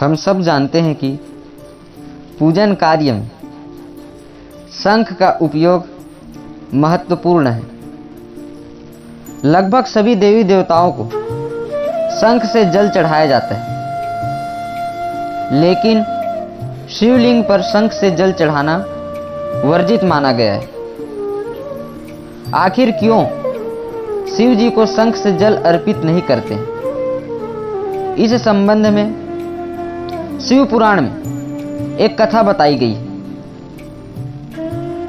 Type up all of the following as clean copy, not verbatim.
हम सब जानते हैं कि पूजन कार्य में शंख का उपयोग महत्वपूर्ण है। लगभग सभी देवी देवताओं को शंख से जल चढ़ाया जाता है, लेकिन शिवलिंग पर शंख से जल चढ़ाना वर्जित माना गया है। आखिर क्यों शिव जी को शंख से जल अर्पित नहीं करते हैं? इस संबंध में शिव पुराण में एक कथा बताई गई है।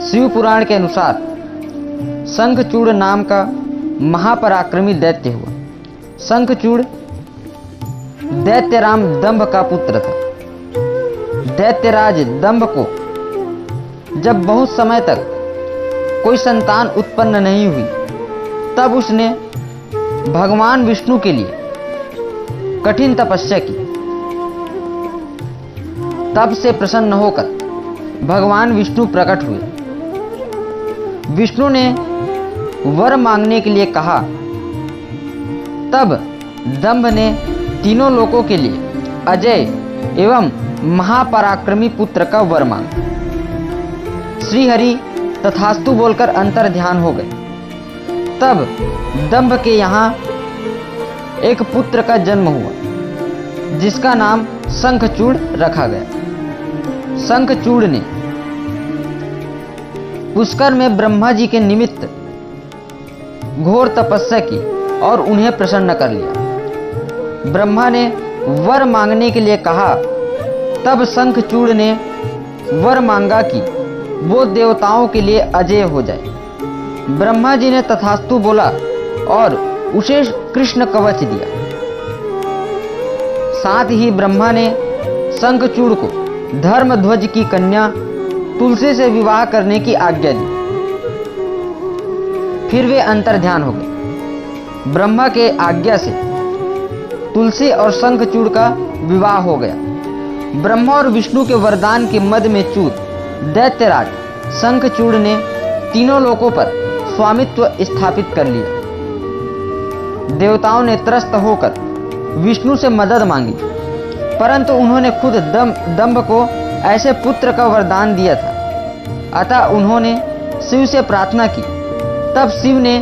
शिव पुराण के अनुसार शंखचूड़ नाम का महापराक्रमी दैत्य हुआ। शंखचूड़ दैत्यराम दंभ का पुत्र था। दैत्यराज दंभ को जब बहुत समय तक कोई संतान उत्पन्न नहीं हुई, तब उसने भगवान विष्णु के लिए कठिन तपस्या की। तब से प्रसन्न होकर भगवान विष्णु प्रकट हुए। विष्णु ने वर मांगने के लिए कहा। तब दंभ ने तीनों लोकों के लिए अजय एवं महापराक्रमी पुत्र का वर मांगा। श्रीहरि तथास्तु बोलकर अंतर ध्यान हो गए। तब दंभ के यहाँ एक पुत्र का जन्म हुआ, जिसका नाम शंखचूड़ रखा गया। शंखचूड़ ने पुष्कर में ब्रह्मा जी के निमित्त घोर तपस्या की और उन्हें प्रसन्न कर लिया। ब्रह्मा ने वर मांगने के लिए कहा। तब शंखचूड़ ने वर मांगा कि वो देवताओं के लिए अजय हो जाए। ब्रह्मा जी ने तथास्तु बोला और उसे कृष्ण कवच दिया। साथ ही ब्रह्मा ने शंखचूड़ को धर्मध्वज की कन्या तुलसी से विवाह करने की आज्ञा दी। फिर वे अंतर्ध्यान हो गए। ब्रह्मा के आज्ञा से तुलसी और शंखचूड़ का विवाह हो गया। ब्रह्मा और विष्णु के वरदान के मद में चूत दैत्यराज शंखचूड़ ने तीनों लोकों पर स्वामित्व स्थापित कर लिया। देवताओं ने त्रस्त होकर विष्णु से मदद मांगी, परंतु उन्होंने खुद दंभ को ऐसे पुत्र का वरदान दिया था। अतः उन्होंने शिव से प्रार्थना की। तब शिव ने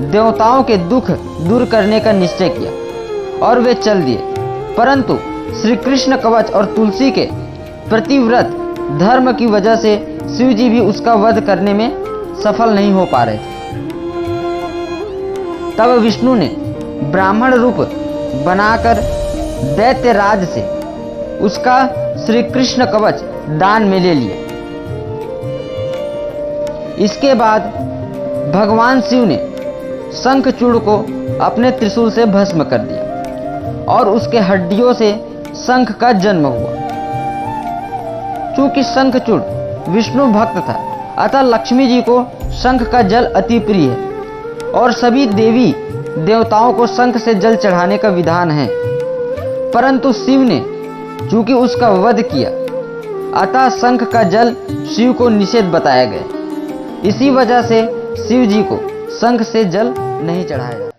देवताओं के दुख दूर करने का निश्चय किया और वे चल दिए। परंतु श्री कृष्ण कवच और तुलसी के प्रतिव्रत धर्म की वजह से शिव जी भी उसका वध करने में सफल नहीं हो पा रहे थे। तब विष्णु ने ब्राह्मण रूप बनाकर दैत्यराज से उसका श्री कृष्ण कवच दान में ले लिया। इसके बाद भगवान शिव ने शंखचूड़ को अपने त्रिशूल से भस्म कर दिया और उसके हड्डियों से शंख का जन्म हुआ। चूंकि शंखचूड़ विष्णु भक्त था, अतः लक्ष्मी जी को शंख का जल अति प्रिय है और सभी देवी देवताओं को शंख से जल चढ़ाने का विधान है। परंतु शिव ने चूंकि उसका वध किया, अतः शंख का जल शिव को निषेध बताया गया। इसी वजह से शिव जी को शंख से जल नहीं चढ़ाया।